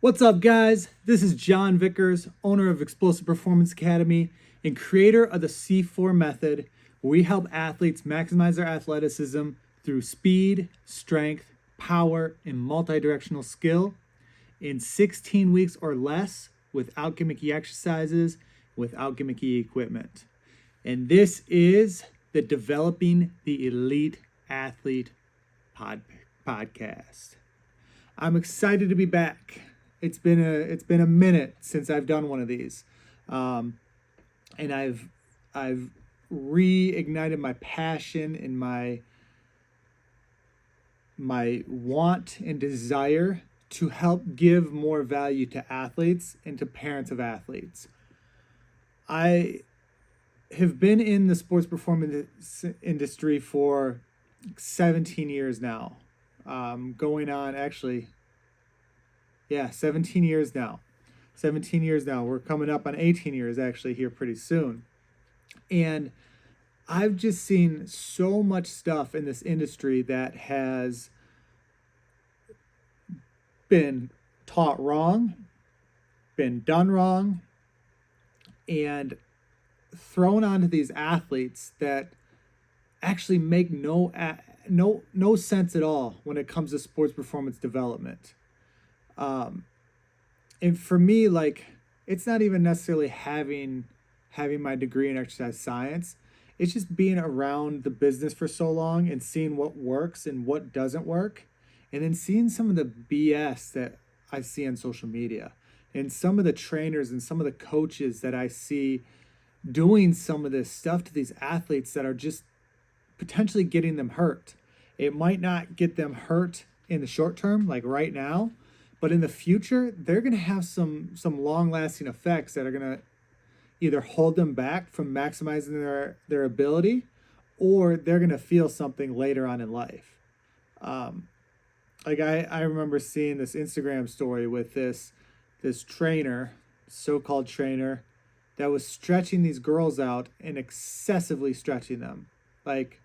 What's up, guys? This is John Vickers, owner of Explosive Performance Academy and creator of the C4 method, where we help athletes maximize their athleticism through speed, strength, power, and multi-directional skill in 16 weeks or less without gimmicky exercises, without gimmicky equipment. And this is the Developing the Elite Athlete podcast. I'm excited to be back. It's been a minute since I've done one of these, and I've reignited my passion and my want and desire to help give more value to athletes and to parents of athletes. I have been in the sports performance industry for 17 years now, going on actually. Yeah, 17 years now. 17 years now. We're coming up on 18 years actually here pretty soon. And I've just seen so much stuff in this industry that has been taught wrong, been done wrong, and thrown onto these athletes that actually make no sense at all when it comes to sports performance development. And for me, like, it's not even necessarily having my degree in exercise science. It's just being around the business for so long and seeing what works and what doesn't work, and then seeing some of the BS that I see on social media and some of the trainers and some of the coaches that I see doing some of this stuff to these athletes that are just potentially getting them hurt. It might not get them hurt in the short term, like right now, but in the future, they're going to have some long-lasting effects that are going to either hold them back from maximizing their ability, or they're going to feel something later on in life. I remember seeing this Instagram story with this trainer, so-called trainer, that was stretching these girls out and excessively stretching them, like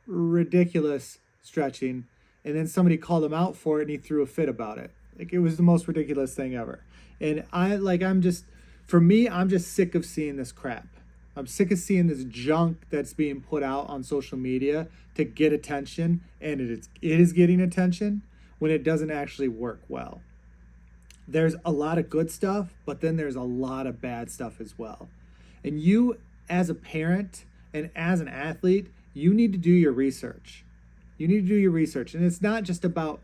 ridiculous stretching. And then somebody called him out for it and he threw a fit about it. Like, it was the most ridiculous thing ever. And I'm just sick of seeing this crap. I'm sick of seeing this junk that's being put out on social media to get attention, and it is getting attention when it doesn't actually work well. There's a lot of good stuff, but then there's a lot of bad stuff as well. And you, as a parent and as an athlete, you need to do your research. You need to do your research. And it's not just about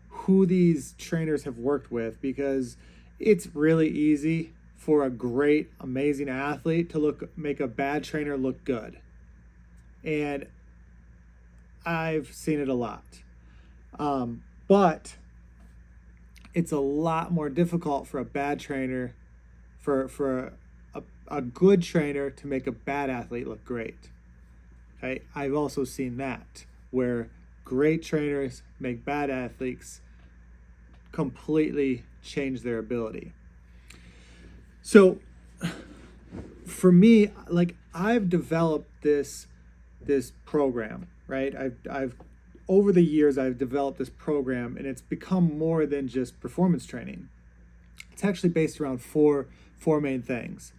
who these trainers have worked with, because it's really easy for a great, amazing athlete to make a bad trainer look good. And I've seen it a lot. But it's a lot more difficult for a bad trainer, for a good trainer to make a bad athlete look great. Okay? I've also seen that, where great trainers make bad athletes completely change their ability. So for me, like, I've developed this program, right? I've over the years I've developed this program, and it's become more than just performance training. It's actually based around four main things.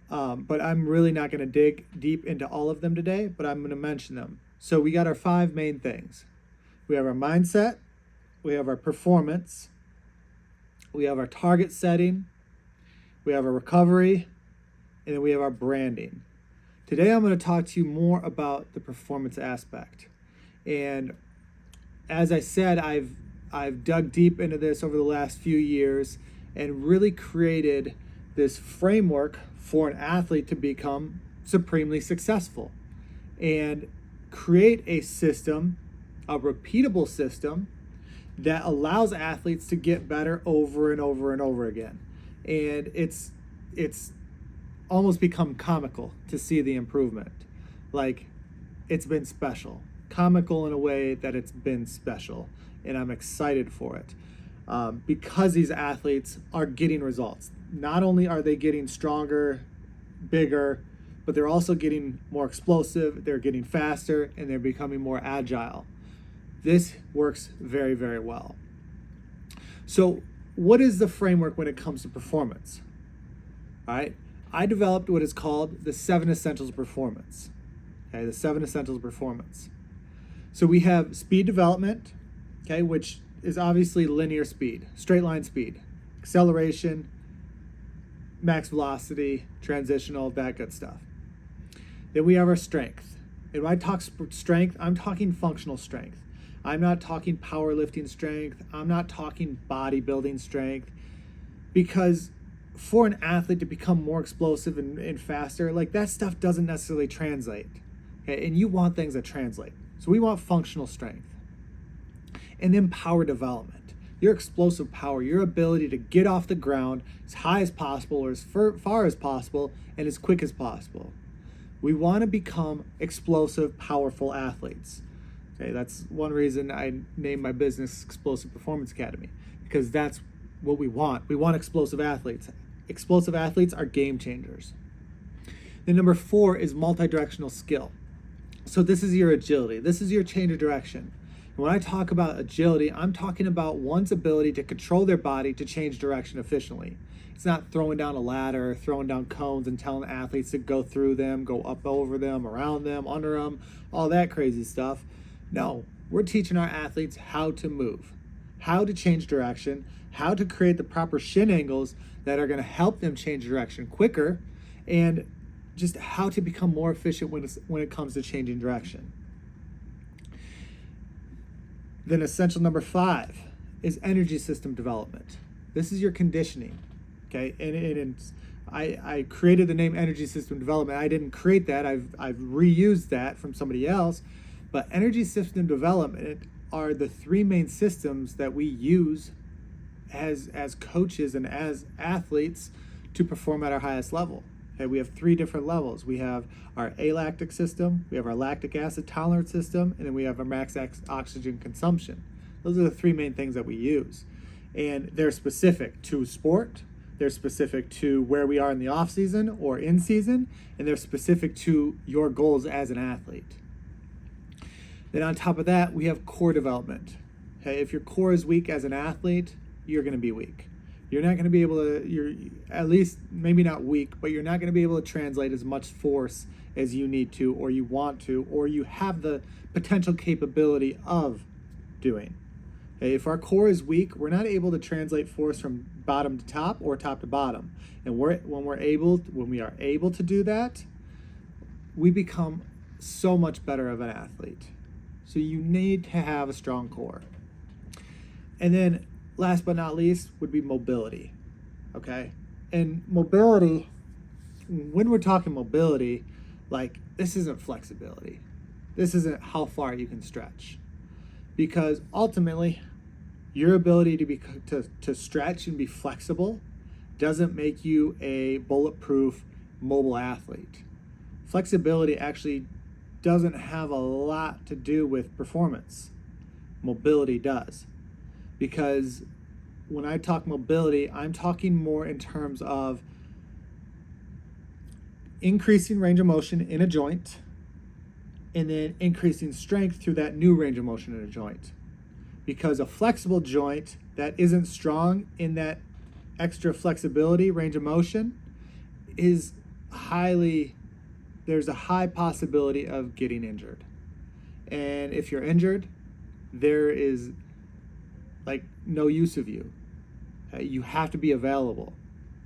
But I'm really not going to dig deep into all of them today, but I'm going to mention them. So we got our 5 main things. We have our mindset, we have our performance, we have our target setting, we have our recovery, and then we have our branding. Today I'm going to talk to you more about the performance aspect. And as I said, I've dug deep into this over the last few years and really created this framework for an athlete to become supremely successful, and create a system, a repeatable system, that allows athletes to get better over and over and over again. And it's almost become comical to see the improvement. Like, it's been special. Comical in a way that it's been special. And I'm excited for it. Because these athletes are getting results. Not only are they getting stronger, bigger, but they're also getting more explosive, they're getting faster, and they're becoming more agile. This works very, very well. So what is the framework when it comes to performance? All right. I developed what is called the 7 essentials of performance. Okay, the 7 essentials of performance. So we have speed development, okay, which is obviously linear speed, straight line speed, acceleration, max velocity, transitional, that good stuff. Then we have our strength. And when I talk strength, I'm talking functional strength. I'm not talking powerlifting strength. I'm not talking bodybuilding strength. Because for an athlete to become more explosive and faster, like that stuff doesn't necessarily translate. Okay, and you want things that translate. So we want functional strength. And then power development. Your explosive power, your ability to get off the ground as high as possible or as far as possible and as quick as possible. We want to become explosive, powerful athletes. Okay, that's one reason I named my business Explosive Performance Academy, because that's what we want. We want explosive athletes. Explosive athletes are game changers. Then number 4 is multi-directional skill. So this is your agility. This is your change of direction. And when I talk about agility, I'm talking about one's ability to control their body to change direction efficiently. It's not throwing down a ladder, throwing down cones and telling athletes to go through them, go up over them, around them, under them, all that crazy stuff. No, we're teaching our athletes how to move, how to change direction, how to create the proper shin angles that are going to help them change direction quicker, and just how to become more efficient when it comes to changing direction. Then essential number 5 is energy system development. This is your conditioning. Okay, and I created the name energy system development. I didn't create that. I've reused that from somebody else. But energy system development are the 3 main systems that we use as coaches and as athletes to perform at our highest level. Okay, we have 3 different levels. We have our alactic system, we have our lactic acid tolerance system, and then we have our max oxygen consumption. Those are the 3 main things that we use. And they're specific to sport, they're specific to where we are in the off season or in season, and they're specific to your goals as an athlete. Then on top of that, we have core development. Okay, if your core is weak as an athlete, you're going to be weak. You're not going to be able to, you're at least maybe not weak, but you're not going to be able to translate as much force as you need to, or you want to, or you have the potential capability of doing. Okay, if our core is weak, we're not able to translate force from bottom to top or top to bottom. And when we are able to do that, we become so much better of an athlete. So you need to have a strong core. And then last but not least would be mobility. Okay? And mobility, when we're talking mobility, like this isn't flexibility. This isn't how far you can stretch. Because ultimately, your ability to stretch and be flexible doesn't make you a bulletproof mobile athlete. Flexibility actually doesn't have a lot to do with performance. Mobility does. Because when I talk mobility, I'm talking more in terms of increasing range of motion in a joint and then increasing strength through that new range of motion in a joint. Because a flexible joint that isn't strong in that extra flexibility range of motion is there's a high possibility of getting injured. And if you're injured, there is like no use of you. You have to be available.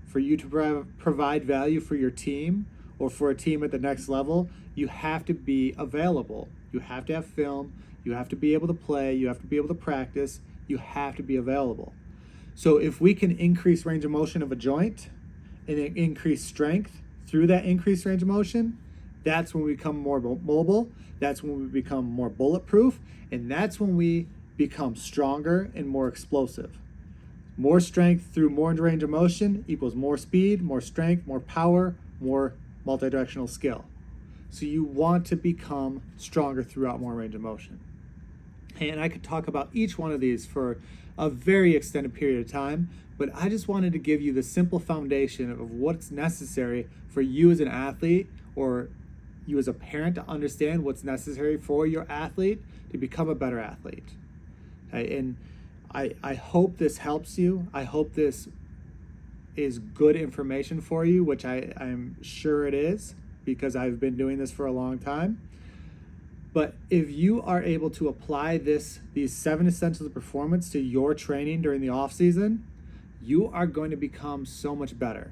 For you to provide value for your team or for a team at the next level, you have to be available. You have to have film. You have to be able to play. You have to be able to practice. You have to be available. So if we can increase range of motion of a joint and increase strength through that increased range of motion, that's when we become more mobile. That's when we become more bulletproof. And that's when we become stronger and more explosive. More strength through more range of motion equals more speed, more strength, more power, more multi-directional skill. So you want to become stronger throughout more range of motion. And I could talk about each one of these for a very extended period of time, but I just wanted to give you the simple foundation of what's necessary for you as an athlete or you as a parent to understand what's necessary for your athlete to become a better athlete. Okay? And I hope this helps you. I hope this is good information for you, which I'm sure it is, because I've been doing this for a long time. But if you are able to apply these 7 essentials of performance to your training during the off season, you are going to become so much better.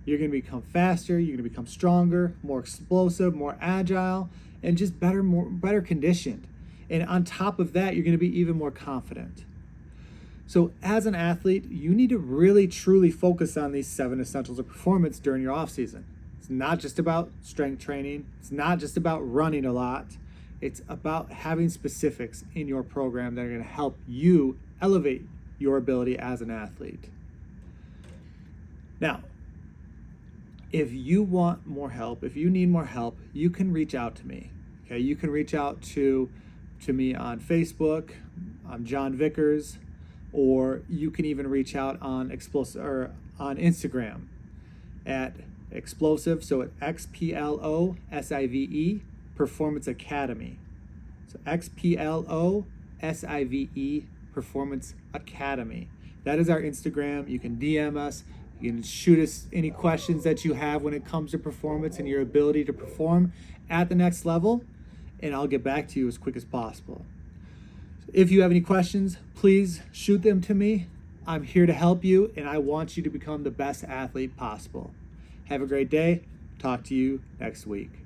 You're going to become faster, you're going to become stronger, more explosive, more agile, and just better conditioned. And on top of that, you're going to be even more confident. So as an athlete, you need to really truly focus on these 7 essentials of performance during your off season. It's not just about strength training. It's not just about running a lot. It's about having specifics in your program that are going to help you elevate your ability as an athlete. Now, if you want more help, if you need more help, you can reach out to me. Okay, you can reach out to me on Facebook. I'm John Vickers, or you can even reach out on on Instagram at Explosive. So at XPLOSIVE Performance Academy. So XPLOSIVE Performance Academy. That is our Instagram. You can DM us. You can shoot us any questions that you have when it comes to performance and your ability to perform at the next level, and I'll get back to you as quick as possible. If you have any questions, please shoot them to me. I'm here to help you, and I want you to become the best athlete possible. Have a great day. Talk to you next week.